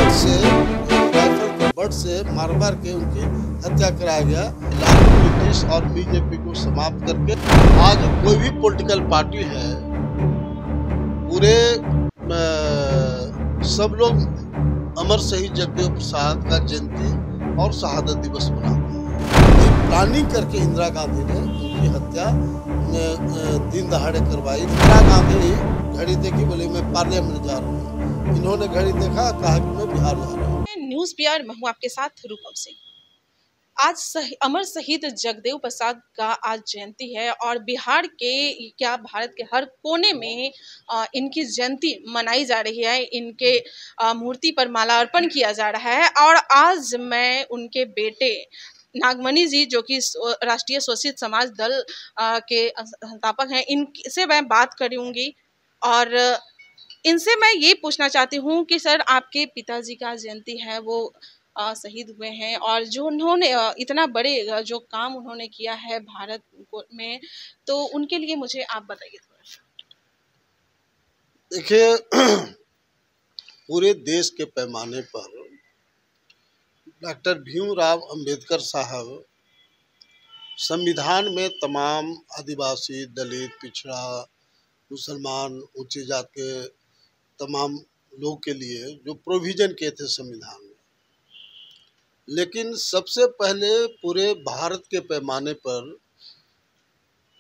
But से मार मार के उनकी हत्या कराया गया। ब्रिटिश और बीजेपी को समाप्त करके आज कोई भी पॉलिटिकल पार्टी है, पूरे सब लोग अमर शहीद जगदेव प्रसाद का जयंती और शहादत दिवस मनाते हैं। प्लानिंग करके इंदिरा गांधी ने उनकी हत्या दिन दहाड़े करवाई। इंदिरा गांधी घड़ी देखी, बोले मैं पार्लियामेंट जा रहा हूँ। इन्होंने घड़ी देखा, कहा कि मैं बिहार जा रहा हूँ। न्यूज़ PR में हूँ आपके साथ रूपम सिंह। आज अमर शहीद जगदेव प्रसाद का आज जयंती है और बिहार के क्या भारत के हर कोने में इनकी जयंती मनाई जा रही है। इनके मूर्ति पर माला अर्पण किया जा रहा है और आज मैं उनके बेटे नागमणि जी, जो कि राष्ट्रीय शोषित समाज दल के संस्थापक हैं, इनसे मैं बात करूंगी और इनसे मैं ये पूछना चाहती हूँ कि सर, आपके पिताजी का जयंती है, वो शहीद हुए हैं और जो उन्होंने इतना बड़े जो काम उन्होंने किया है भारत में, तो उनके लिए मुझे आप बताइए थोड़ा। देखिए, पूरे देश के पैमाने पर डॉक्टर भीमराव अंबेडकर साहब संविधान में तमाम आदिवासी, दलित, पिछड़ा, मुसलमान, ऊंची जात के तमाम लोग के लिए जो प्रोविजन किए थे संविधान में, लेकिन सबसे पहले पूरे भारत के पैमाने पर,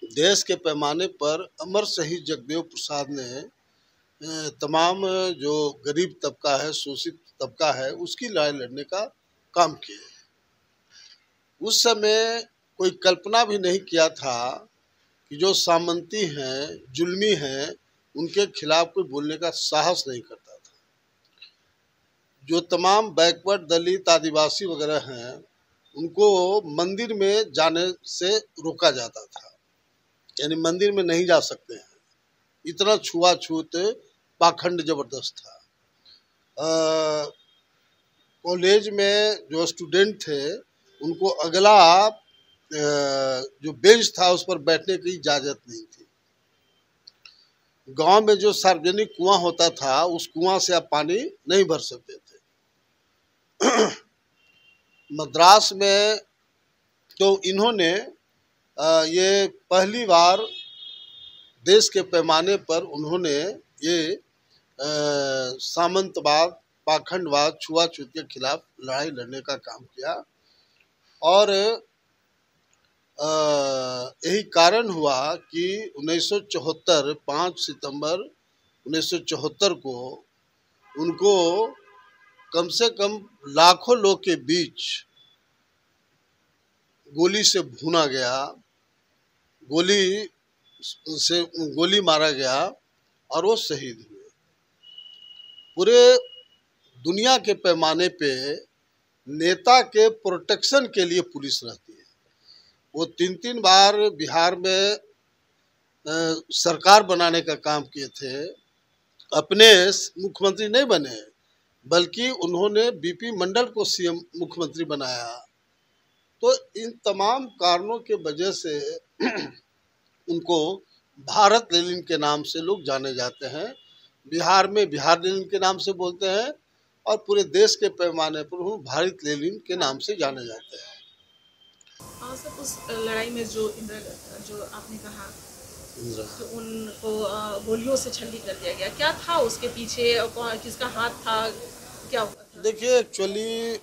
देश के पैमाने पर अमर शहीद जगदेव प्रसाद ने तमाम जो गरीब तबका है, शोषित तबका है, उसकी लड़ाई लड़ने का काम किया। उस समय कोई कल्पना भी नहीं किया था कि जो सामंती हैं, जुल्मी हैं, उनके खिलाफ कोई बोलने का साहस नहीं करता था। जो तमाम बैकवर्ड, दलित, आदिवासी वगैरह हैं, उनको मंदिर में जाने से रोका जाता था, यानी मंदिर में नहीं जा सकते हैं। इतना छुआछूत, पाखंड जबरदस्त था। कॉलेज में जो स्टूडेंट थे, उनको अगला जो बेंच था उस पर बैठने की इजाज़त नहीं थी। गांव में जो सार्वजनिक कुआं होता था, उस कुआं से आप पानी नहीं भर सकते थे। मद्रास में तो इन्होंने ये पहली बार देश के पैमाने पर उन्होंने ये सामंतवाद, पाखंडवाद, छुआछूत के खिलाफ लड़ाई लड़ने का काम किया और यही कारण हुआ कि 1974 5 सितंबर 1974 को उनको कम से कम लाखों लोग के बीच गोली से भूना गया, गोली मारा गया और वो शहीद हुए। पूरे दुनिया के पैमाने पे नेता के प्रोटेक्शन के लिए पुलिस रहती है। वो 3 बार बिहार में सरकार बनाने का काम किए थे। अपने मुख्यमंत्री नहीं बने, बल्कि उन्होंने BP मंडल को CM मुख्यमंत्री बनाया। तो इन तमाम कारणों के वजह से उनको भारत लेनिन के नाम से लोग जाने जाते हैं। बिहार में बिहार लेनिन के नाम से बोलते हैं और पूरे देश के पैमाने पर वो भारत लेनिन के नाम से जाने जाते हैं। सर, उस लड़ाई में जो आपने कहा, तो उनको गोलियों से छल्ली कर दिया गया, क्या था उसके पीछे, किसका हाथ था, क्या हुआ था? देखिए, एक्चुअली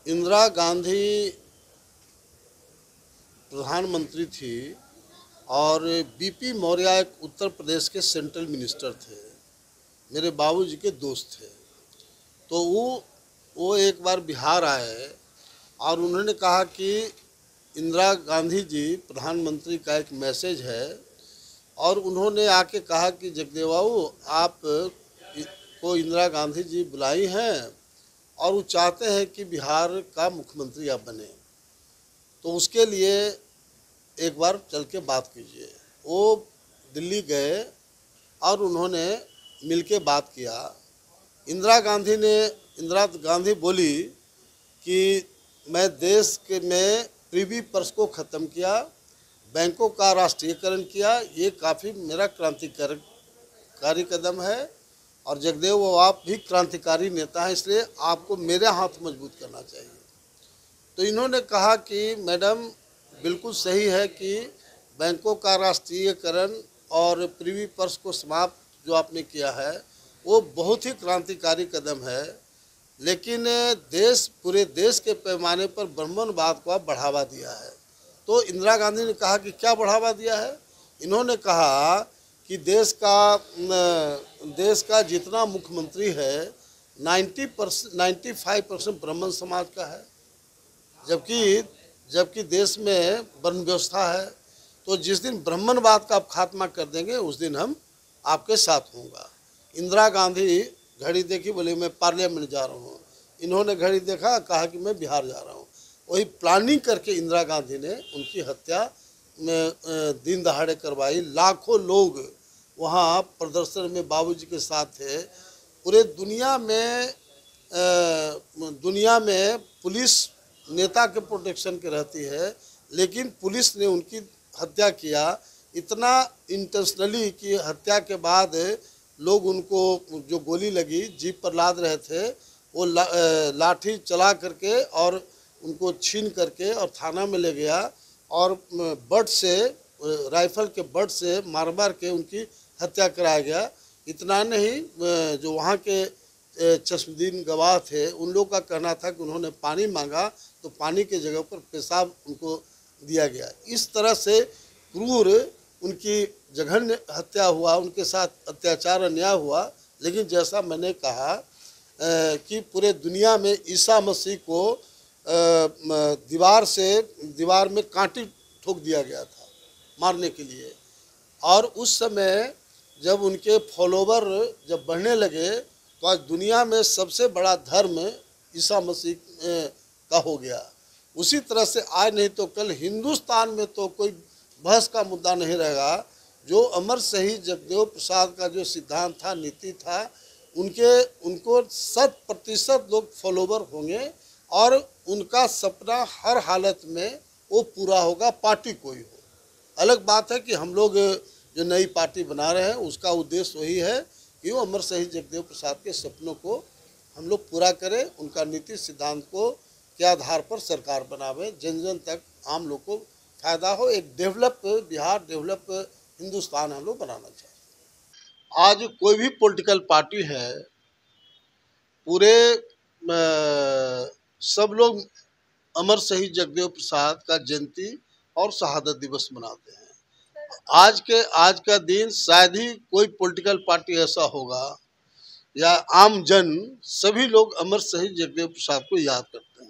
इंदिरा गांधी प्रधानमंत्री थी और BP मौर्य एक उत्तर प्रदेश के सेंट्रल मिनिस्टर थे, मेरे बाबूजी के दोस्त थे। तो वो एक बार बिहार आए और उन्होंने कहा कि इंदिरा गांधी जी प्रधानमंत्री का एक मैसेज है, और उन्होंने आके कहा कि जगदेव बाबू, आप को इंदिरा गांधी जी बुलाई हैं और वो चाहते हैं कि बिहार का मुख्यमंत्री आप बने, तो उसके लिए एक बार चल के बात कीजिए। वो दिल्ली गए और उन्होंने मिलके बात किया। इंदिरा गांधी बोली कि मैं देश के में प्रिवी पर्स को ख़त्म किया, बैंकों का राष्ट्रीयकरण किया, ये काफ़ी मेरा क्रांतिकारी कदम है और जगदेव वो आप भी क्रांतिकारी नेता हैं, इसलिए आपको मेरे हाथ मजबूत करना चाहिए। तो इन्होंने कहा कि मैडम बिल्कुल सही है कि बैंकों का राष्ट्रीयकरण और प्रीवी पर्स को समाप्त जो आपने किया है वो बहुत ही क्रांतिकारी कदम है, लेकिन पूरे देश के पैमाने पर ब्राह्मणवाद को आप बढ़ावा दिया है। तो इंदिरा गांधी ने कहा कि क्या बढ़ावा दिया है? इन्होंने कहा कि देश का जितना मुख्यमंत्री है 95% ब्राह्मण समाज का है, जबकि देश में वर्ण व्यवस्था है। तो जिस दिन ब्राह्मणवाद का आप खात्मा कर देंगे उस दिन हम आपके साथ होंगे। इंदिरा गांधी घड़ी देखी, बोले मैं पार्लियामेंट जा रहा हूँ। इन्होंने घड़ी देखा, कहा कि मैं बिहार जा रहा हूँ। वही प्लानिंग करके इंदिरा गांधी ने उनकी हत्या में दिन दहाड़े करवाई। लाखों लोग वहाँ प्रदर्शन में बाबूजी के साथ थे। पूरे दुनिया में पुलिस नेता के प्रोटेक्शन के रहती है, लेकिन पुलिस ने उनकी हत्या किया इतना इंटेंशनली कि हत्या के बाद लोग उनको जो गोली लगी जीप पर लाद रहे थे वो लाठी चला करके और उनको छीन करके और थाना में ले गया और बट से राइफल के बट से मार के उनकी हत्या कराया गया। इतना नहीं, जो वहाँ के चश्मदीद गवाह थे उन लोगों का कहना था कि उन्होंने पानी मांगा तो पानी के जगह पर पेशाब उनको दिया गया। इस तरह से क्रूर उनकी जघन्य हत्या हुआ, उनके साथ अत्याचार अन्याय हुआ। लेकिन जैसा मैंने कहा कि पूरे दुनिया में ईसा मसीह को दीवार में कांटी ठोक दिया गया था मारने के लिए, और उस समय जब उनके फॉलोवर जब बढ़ने लगे तो आज दुनिया में सबसे बड़ा धर्म ईसा मसीह का हो गया। उसी तरह से आज नहीं तो कल हिंदुस्तान में तो कोई बहस का मुद्दा नहीं रहेगा। जो अमर शहीद जगदेव प्रसाद का जो सिद्धांत था, नीति था, उनको 100% लोग फॉलोवर होंगे और उनका सपना हर हालत में वो पूरा होगा, पार्टी कोई हो। अलग बात है कि हम लोग जो नई पार्टी बना रहे हैं उसका उद्देश्य वही है कि वो अमर शहीद जगदेव प्रसाद के सपनों को हम लोग पूरा करें, उनका नीति सिद्धांत को के आधार पर सरकार बनावे, जन जन तक आम लोग को फायदा हो। एक डेवलप बिहार, डेवलप हिंदुस्तान हम लोग बनाना चाहिए। आज कोई भी पॉलिटिकल पार्टी है, पूरे सब लोग अमर शहीद जगदेव प्रसाद का जयंती और शहादत दिवस मनाते हैं। आज का दिन शायद ही कोई पॉलिटिकल पार्टी ऐसा होगा या आम जन, सभी लोग अमर शहीद जगदेव प्रसाद को याद करते हैं।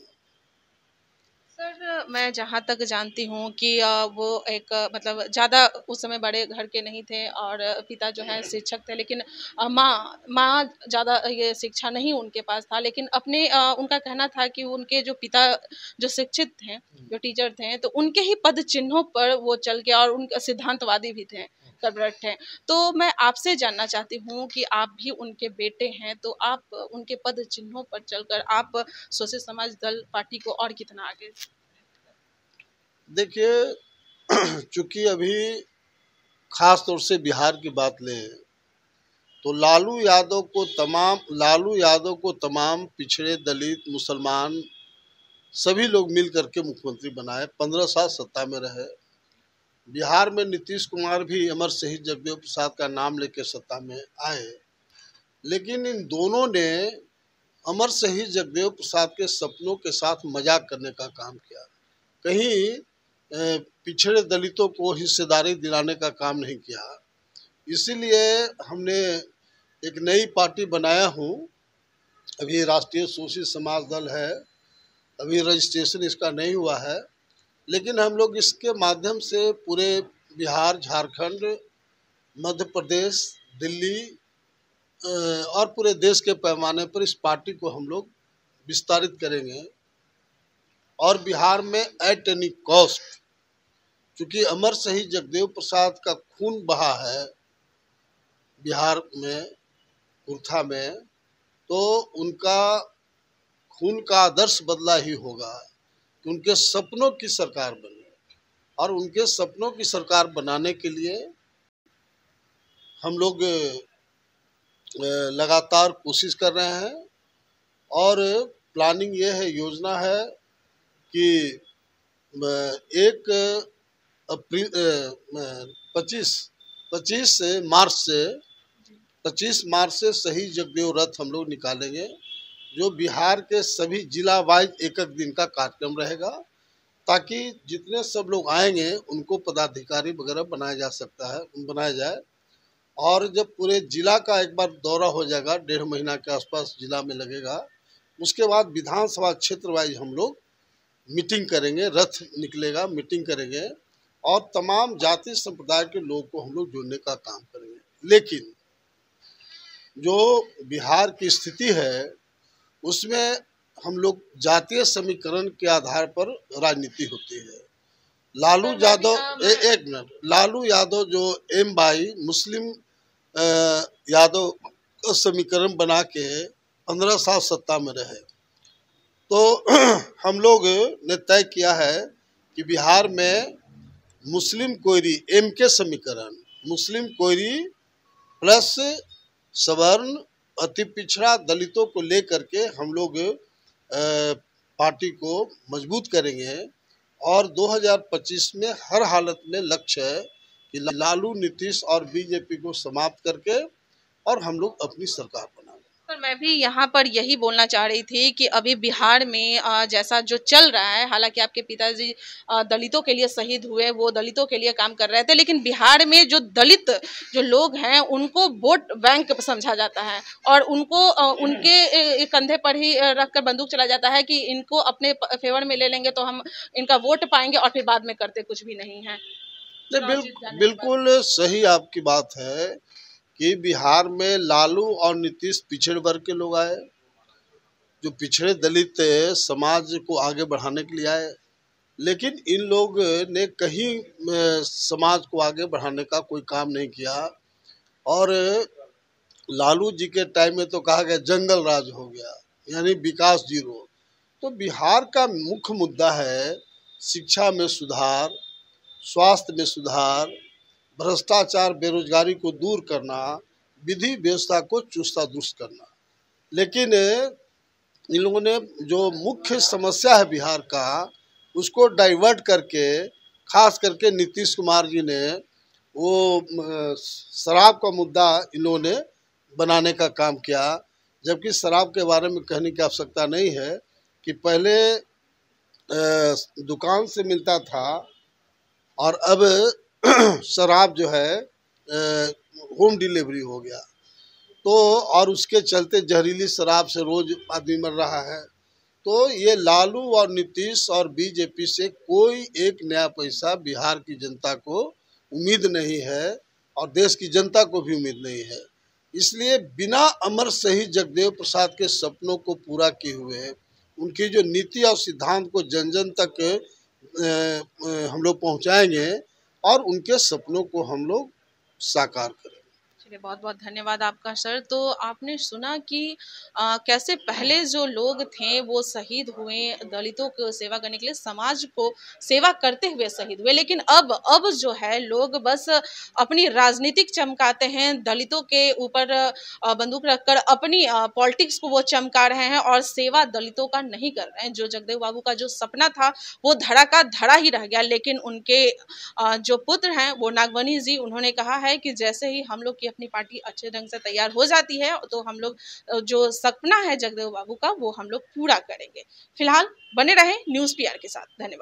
सर, मैं जहाँ तक जानती हूँ कि वो एक मतलब ज़्यादा उस समय बड़े घर के नहीं थे और पिता जो है शिक्षक थे, लेकिन माँ ज़्यादा ये शिक्षा नहीं उनके पास था, लेकिन अपने उनका कहना था कि उनके जो पिता जो शिक्षित थे, जो टीचर थे, तो उनके ही पद चिन्हों पर वो चल के, और उनका सिद्धांतवादी भी थे, कर्मठ हैं। तो मैं आपसे जानना चाहती हूँ कि आप भी उनके बेटे हैं, तो आप उनके पद चिन्हों पर चलकर आप स्वशेष समाज दल पार्टी को और कितना आगे? देखिए, चूंकि अभी खास तौर से बिहार की बात लें तो लालू यादव को तमाम पिछड़े, दलित, मुसलमान सभी लोग मिल करके मुख्यमंत्री बनाए, 15 साल सत्ता में रहे। बिहार में नीतीश कुमार भी अमर शहीद जगदेव प्रसाद का नाम लेकर सत्ता में आए, लेकिन इन दोनों ने अमर शहीद जगदेव प्रसाद के सपनों के साथ मजाक करने का काम किया। कहीं पिछड़े दलितों को हिस्सेदारी दिलाने का काम नहीं किया। इसीलिए हमने एक नई पार्टी बनाया हूँ। अभी राष्ट्रीय शोषित समाज दल है, अभी रजिस्ट्रेशन इसका नहीं हुआ है, लेकिन हम लोग इसके माध्यम से पूरे बिहार, झारखंड, मध्य प्रदेश, दिल्ली और पूरे देश के पैमाने पर इस पार्टी को हम लोग विस्तारित करेंगे। और बिहार में एट एनी कॉस्ट, क्योंकि अमर शहीद जगदेव प्रसाद का खून बहा है बिहार में, कुर्था में, तो उनका खून का आदर्श बदला ही होगा कि उनके सपनों की सरकार बने। और उनके सपनों की सरकार बनाने के लिए हम लोग लगातार कोशिश कर रहे हैं और प्लानिंग ये है, योजना है कि एक अप्रैल 25 मार्च से सही जगदेव रथ हम लोग निकालेंगे, जो बिहार के सभी जिला वाइज एक दिन का कार्यक्रम रहेगा, ताकि जितने सब लोग आएंगे उनको पदाधिकारी वगैरह बनाया जाए। और जब पूरे जिला का एक बार दौरा हो जाएगा, 1.5 महीना के आसपास जिला में लगेगा, उसके बाद विधानसभा क्षेत्र वाइज हम लोग मीटिंग करेंगे, रथ निकलेगा, मीटिंग करेंगे और तमाम जाति संप्रदाय के लोग को हम लोग जोड़ने का काम करेंगे। लेकिन जो बिहार की स्थिति है उसमें हम लोग जातीय समीकरण के आधार पर राजनीति होती है। लालू यादव एक मिनट, लालू यादव जो एम बाई मुस्लिम यादव का समीकरण बना के 15 साल सत्ता में रहे, तो हम लोग ने तय किया है कि बिहार में मुस्लिम कोयरी एम के समीकरण, मुस्लिम कोयरी प्लस सवर्ण, अति पिछड़ा, दलितों को लेकर के हम लोग पार्टी को मजबूत करेंगे और 2025 में हर हालत में लक्ष्य है कि लालू, नीतीश और बीजेपी को समाप्त करके और हम लोग अपनी सरकार बनाएं। पर मैं भी यहाँ पर यही बोलना चाह रही थी कि अभी बिहार में जैसा जो चल रहा है, हालांकि आपके पिताजी दलितों के लिए शहीद हुए, वो दलितों के लिए काम कर रहे थे, लेकिन बिहार में जो दलित जो लोग हैं उनको वोट बैंक समझा जाता है और उनको उनके कंधे पर ही रखकर बंदूक चला जाता है कि इनको अपने फेवर में ले लेंगे तो हम इनका वोट पाएंगे, और फिर बाद में करते कुछ भी नहीं है। बिल्कुल सही आपकी बात है कि बिहार में लालू और नीतीश पिछड़े वर्ग के लोग आए, जो पिछड़े दलित समाज को आगे बढ़ाने के लिए आए, लेकिन इन लोग ने कहीं समाज को आगे बढ़ाने का कोई काम नहीं किया। और लालू जी के टाइम में तो कहा गया जंगल राज हो गया, यानी विकास जीरो। तो बिहार का मुख्य मुद्दा है शिक्षा में सुधार, स्वास्थ्य में सुधार, भ्रष्टाचार, बेरोजगारी को दूर करना, विधि व्यवस्था को चुस्ता दुरुस्त करना। लेकिन इन लोगों ने जो मुख्य समस्या है बिहार का, उसको डाइवर्ट करके, खास करके नीतीश कुमार जी ने वो शराब का मुद्दा इन लोगों ने बनाने का काम किया, जबकि शराब के बारे में कहने की आवश्यकता नहीं है कि पहले दुकान से मिलता था और अब शराब जो है होम डिलीवरी हो गया, तो और उसके चलते जहरीली शराब से रोज आदमी मर रहा है। तो ये लालू और नीतीश और बीजेपी से कोई एक नया पैसा बिहार की जनता को उम्मीद नहीं है और देश की जनता को भी उम्मीद नहीं है। इसलिए बिना अमर शहीद जगदेव प्रसाद के सपनों को पूरा किए हुए उनकी जो नीति और सिद्धांत को जन जन तक हम लोग पहुंचाएंगे और उनके सपनों को हम लोग साकार करेंगे। चलिए, बहुत बहुत धन्यवाद आपका सर। तो आपने सुना कि कैसे पहले जो लोग थे वो शहीद हुए दलितों को सेवा करने के लिए, समाज को सेवा करते हुए शहीद हुए, लेकिन अब जो है लोग बस अपनी राजनीतिक चमकाते हैं, दलितों के ऊपर बंदूक रखकर अपनी पॉलिटिक्स को वो चमका रहे हैं और सेवा दलितों का नहीं कर रहे हैं। जो जगदेव बाबू का जो सपना था वो धड़ा का धड़ा ही रह गया, लेकिन उनके जो पुत्र हैं वो नागवनी जी, उन्होंने कहा है कि जैसे ही हम लोग की अपनी पार्टी अच्छे ढंग से तैयार हो जाती है तो हम लोग जो सपना है जगदेव बाबू का वो हम लोग पूरा करेंगे। फिलहाल बने रहें न्यूज़ पीआर के साथ। धन्यवाद।